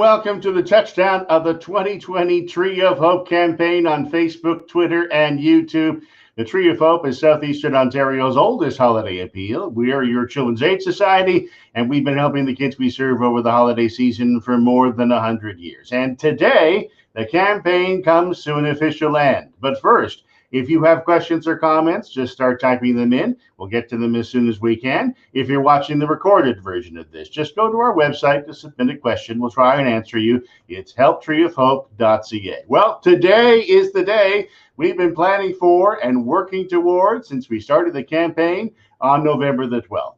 welcome to the touchdown of the 2020 Tree of Hope campaign on Facebook, Twitter, and YouTube. The Tree of Hope is Southeastern Ontario's oldest holiday appeal. We are your Children's Aid Society, and we've been helping the kids we serve over the holiday season for more than 100 years. And today, the campaign comes to an official end. But first, if you have questions or comments, just start typing them in. We'll get to them as soon as we can. If you're watching the recorded version of this, just go to our website to submit a question. We'll try and answer you. It's helptreeofhope.ca. Well, today is the day we've been planning for and working towards since we started the campaign on November the 12th.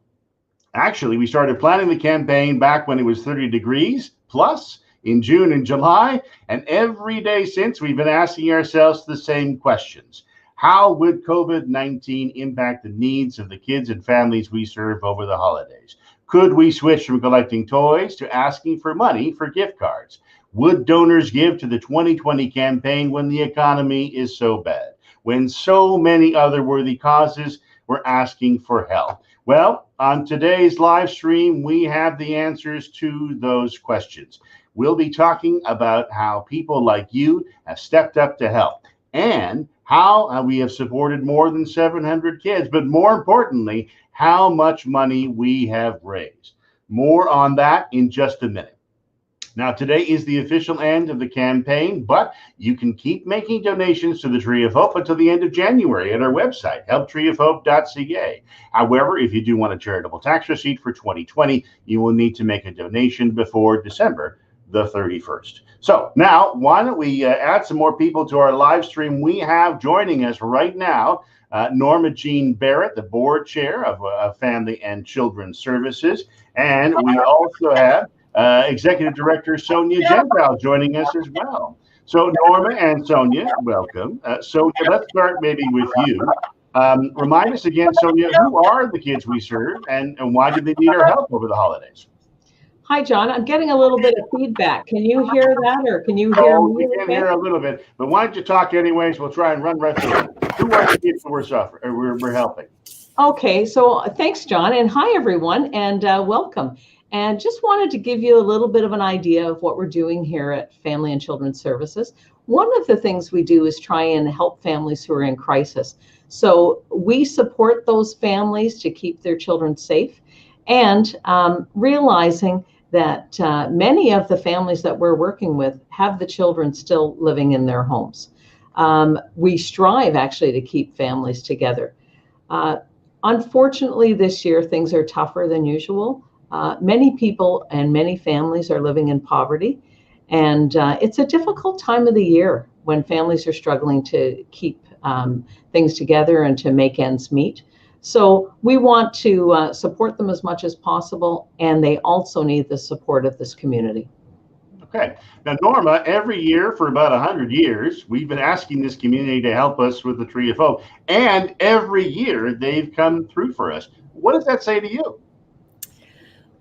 Actually, we started planning the campaign back when it was 30 degrees plus in June and July, and every day since we've been asking ourselves the same questions. How would COVID-19 impact the needs of the kids and families we serve over the holidays? Could we switch from collecting toys to asking for money for gift cards? Would donors give to the 2020 campaign when the economy is so bad? When so many other worthy causes were asking for help? Well, on today's live stream, we have the answers to those questions. We'll be talking about how people like you have stepped up to help and how we have supported more than 700 kids, but more importantly, how much money we have raised. More on that in just a minute. Now, today is the official end of the campaign, but you can keep making donations to the Tree of Hope until the end of January at our website, helptreeofhope.ca. However, if you do want a charitable tax receipt for 2020, you will need to make a donation before December the 31st. So now, why don't we add some more people to our live stream? We have joining us right now Norma Jean Barrett, the board chair of Family and Children's Services, and we also have Executive Director Sonia Gentile joining us as well. So Norma and Sonia, welcome. Sonia, let's start maybe with you. Remind us again, Sonia, who are the kids we serve and why do they need our help over the holidays? Hi, John. I'm getting a little bit of feedback. Can you hear that, or can you hear me? We can hear a little bit, but why don't you talk anyways? We'll try and run right through it. Who are the kids we're helping? Okay, so thanks, John, and hi, everyone, and welcome. And just wanted to give you a little bit of an idea of what we're doing here at Family and Children's Services. One of the things we do is try and help families who are in crisis. So we support those families to keep their children safe, and realizing that many of the families that we're working with have the children still living in their homes. We strive actually to keep families together. Unfortunately, this year things are tougher than usual. Many people and many families are living in poverty, and it's a difficult time of the year when families are struggling to keep things together and to make ends meet. So we want to support them as much as possible, and they also need the support of this community. Okay. Now, Norma, every year for about 100 years, we've been asking this community to help us with the Tree of Hope, and every year they've come through for us. What does that say to you?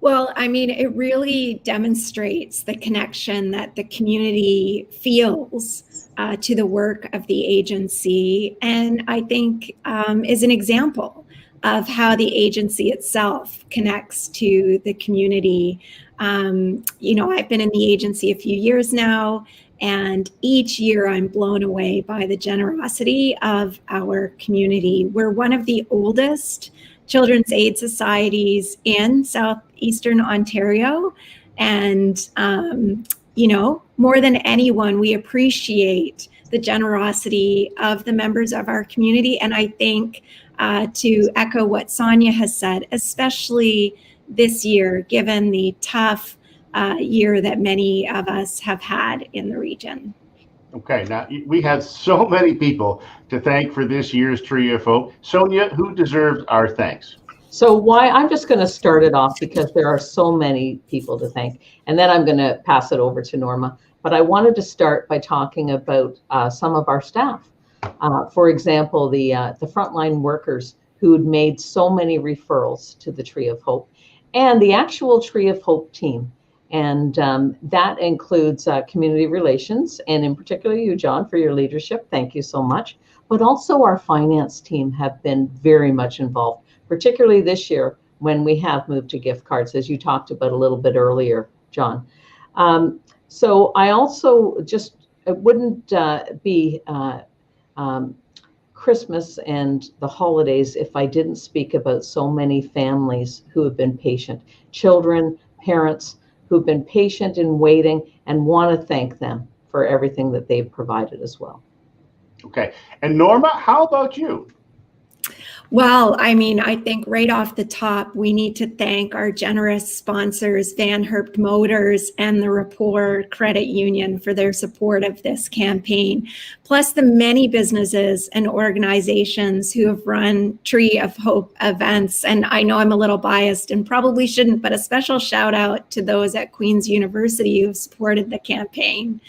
Well, I mean, it really demonstrates the connection that the community feels to the work of the agency, and I think is an example of how the agency itself connects to the community. You know, I've been in the agency a few years now, and each year I'm blown away by the generosity of our community. We're one of the oldest Children's Aid Societies in Southeastern Ontario. And, you know, more than anyone, we appreciate the generosity of the members of our community. And I think to echo what Sonia has said, especially this year, given the tough year that many of us have had in the region. Okay, now we have so many people to thank for this year's Tree of Hope. Sonia, who deserves our thanks? So I'm just going to start it off because there are so many people to thank, and then I'm going to pass it over to Norma. But I wanted to start by talking about some of our staff. For example, the frontline workers who had made so many referrals to the Tree of Hope, and the actual Tree of Hope team. And that includes community relations, and in particular you, John, for your leadership. Thank you so much. But also our finance team have been very much involved, particularly this year when we have moved to gift cards, as you talked about a little bit earlier, John. So I also it wouldn't be Christmas and the holidays if I didn't speak about so many families who have been patient, children, parents who've been patient in waiting, and want to thank them for everything that they've provided as well. Okay. And Norma, how about you? Well, I mean, I think right off the top, we need to thank our generous sponsors, Van Herp Motors and the Rapport Credit Union, for their support of this campaign, plus the many businesses and organizations who have run Tree of Hope events. And I know I'm a little biased and probably shouldn't, but a special shout out to those at Queen's University who have supported the campaign.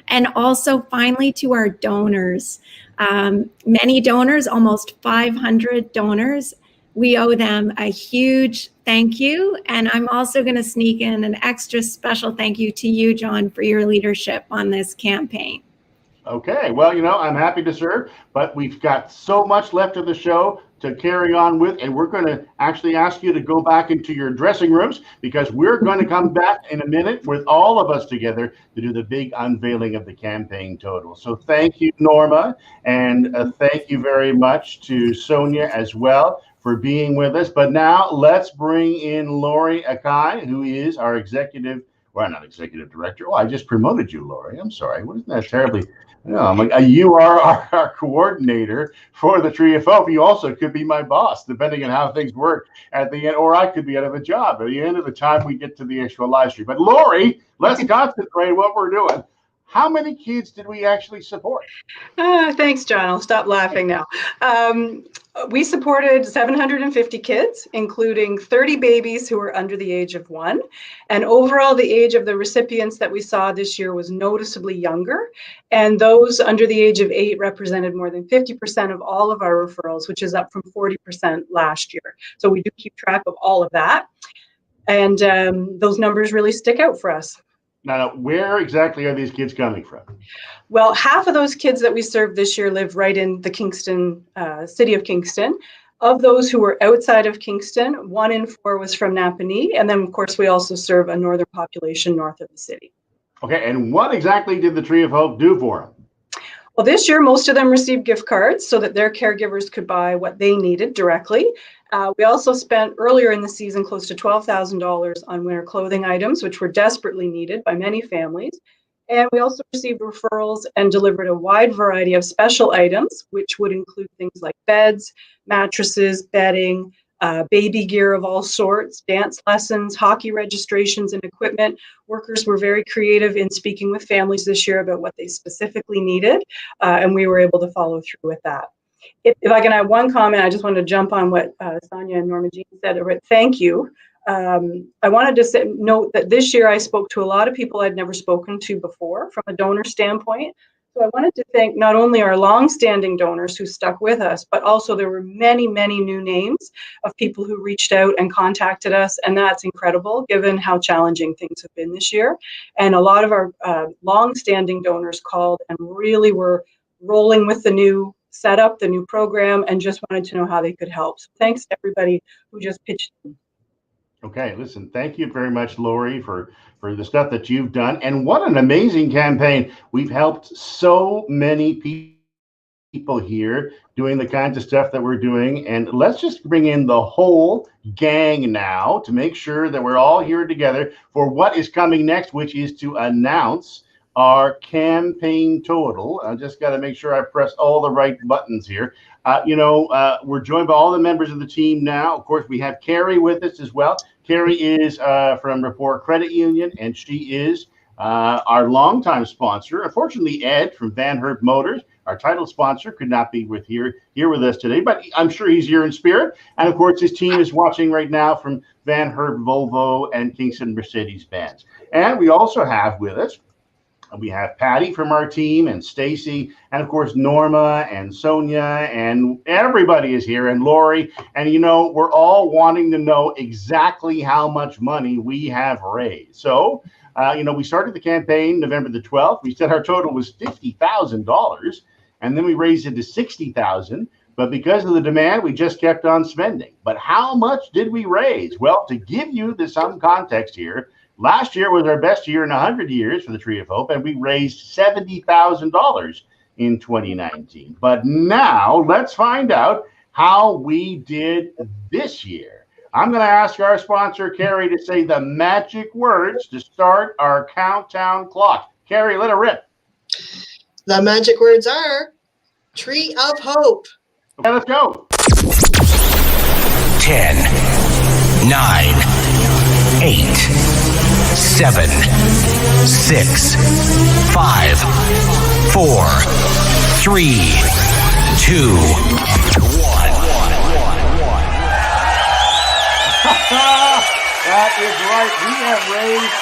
And also finally to our donors. Many donors, almost 500 donors. We owe them a huge thank you. And I'm also going to sneak in an extra special thank you to you, John, for your leadership on this campaign. Okay, well, I'm happy to serve, but we've got so much left of the show to carry on with, and we're going to actually ask you to go back into your dressing rooms, because we're going to come back in a minute with all of us together to do the big unveiling of the campaign total. So thank you, Norma, and thank you very much to Sonia as well for being with us. But now let's bring in Lori Akai, who is our not executive director. Oh, I just promoted you, Lori. I'm sorry. Wasn't that terribly? No, I'm like, you are our coordinator for the Tree of Hope. You also could be my boss, depending on how things work at the end, or I could be out of a job at the end of the time we get to the actual live stream. But Lori, let's concentrate on what we're doing. How many kids did we actually support? Thanks, John. I'll stop laughing now. We supported 750 kids, including 30 babies who were under the age of 1. And overall, the age of the recipients that we saw this year was noticeably younger. And those under the age of 8 represented more than 50% of all of our referrals, which is up from 40% last year. So we do keep track of all of that. And those numbers really stick out for us. Now, where exactly are these kids coming from? Well, half of those kids that we served this year live right in the Kingston, city of Kingston. Of those who were outside of Kingston, 1 in 4 was from Napanee. And then, of course, we also serve a northern population north of the city. Okay, and what exactly did the Tree of Hope do for them? Well, this year, most of them received gift cards so that their caregivers could buy what they needed directly. We also spent earlier in the season close to $12,000 on winter clothing items, which were desperately needed by many families. And we also received referrals and delivered a wide variety of special items, which would include things like beds, mattresses, bedding, baby gear of all sorts, dance lessons, hockey registrations, and equipment. Workers were very creative in speaking with families this year about what they specifically needed, and we were able to follow through with that. If I can add one comment, I just wanted to jump on what Sonia and Norma Jean said about thank you. I wanted to note that this year I spoke to a lot of people I'd never spoken to before from a donor standpoint. So I wanted to thank not only our long-standing donors who stuck with us, but also there were many, many new names of people who reached out and contacted us. And that's incredible, given how challenging things have been this year. And a lot of our long-standing donors called and really were rolling with the new setup, the new program, and just wanted to know how they could help. So thanks to everybody who just pitched in. Okay, listen, thank you very much, Lori, for the stuff that you've done. And what an amazing campaign. We've helped so many people here doing the kinds of stuff that we're doing. And let's just bring in the whole gang now to make sure that we're all here together for what is coming next, which is to announce our campaign total. I just got to make sure I press all the right buttons here. We're joined by all the members of the team now. Of course, we have Carrie with us as well. Carrie is from Rapport Credit Union, and she is our longtime sponsor. Unfortunately, Ed from Van Herp Motors, our title sponsor, could not be here with us today, but I'm sure he's here in spirit. And of course, his team is watching right now from Van Herp Volvo and Kingston Mercedes-Benz. And we also have with us, we have Patty from our team, and Stacy, and of course Norma and Sonia, and everybody is here, and Lori. And we're all wanting to know exactly how much money we have raised. So we started the campaign November the 12th. We said our total was $50,000, and then we raised it to $60,000. But because of the demand, we just kept on spending. But how much did we raise? Well, to give you some context here, Last year was our best year in 100 years for the Tree of Hope, and we raised $70,000 in 2019. But now let's find out how we did this year. I'm going to ask our sponsor, Carrie, to say the magic words to start our countdown clock. Carrie, let it rip. The magic words are Tree of Hope. Okay, let's go. 10, 9, 8, 7, 6, 5, 4, 3, 2, 1. That is right. We have raised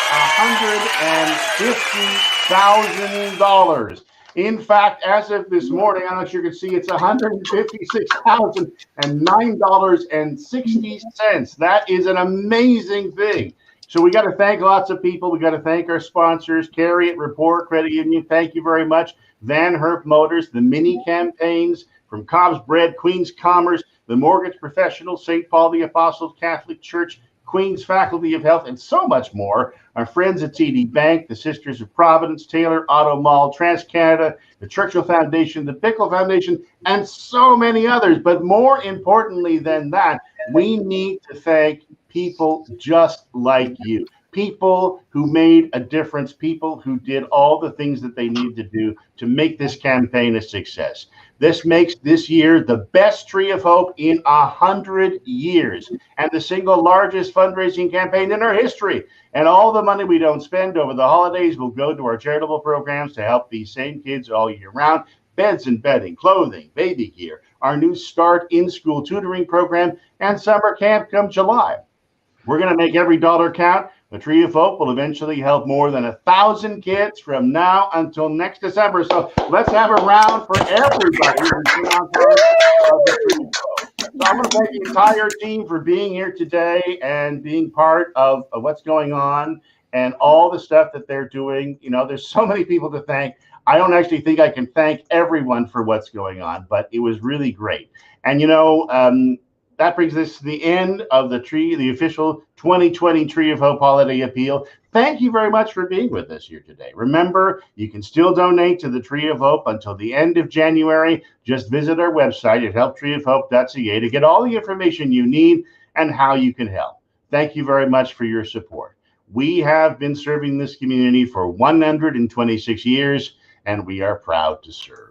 $150,000. In fact, as of this morning, I'm not sure you can see, it's $156,009.60. That is an amazing thing. So we got to thank lots of people. We got to thank our sponsors, Carrie at Report Credit Union. Thank you very much. Van Herp Motors, the mini campaigns from Cobb's Bread, Queen's Commerce, the Mortgage Professionals, St. Paul the Apostles Catholic Church, Queen's Faculty of Health, and so much more. Our friends at TD Bank, the Sisters of Providence, Taylor Auto Mall, TransCanada, the Churchill Foundation, the Bickle Foundation, and so many others. But more importantly than that, we need to thank people just like you. People who made a difference, people who did all the things that they need to do to make this campaign a success. This makes this year the best Tree of Hope in 100 years and the single largest fundraising campaign in our history. And all the money we don't spend over the holidays will go to our charitable programs to help these same kids all year round. Beds and bedding, clothing, baby gear, our new Start in-School tutoring program, and summer camp come July. We're going to make every dollar count. The Tree of Hope will eventually help more than 1,000 kids from now until next December. So let's have a round for everybody who's been on part of the Tree of Hope. So I'm going to thank the entire team for being here today and being part of what's going on and all the stuff that they're doing. You know, there's so many people to thank. I don't actually think I can thank everyone for what's going on, but it was really great. And, you know, that brings us to the end of the official 2020 Tree of Hope Holiday Appeal. Thank you very much for being with us here today. Remember, you can still donate to the Tree of Hope until the end of January. Just visit our website at helptreeofhope.ca to get all the information you need and how you can help. Thank you very much for your support. We have been serving this community for 126 years, and we are proud to serve.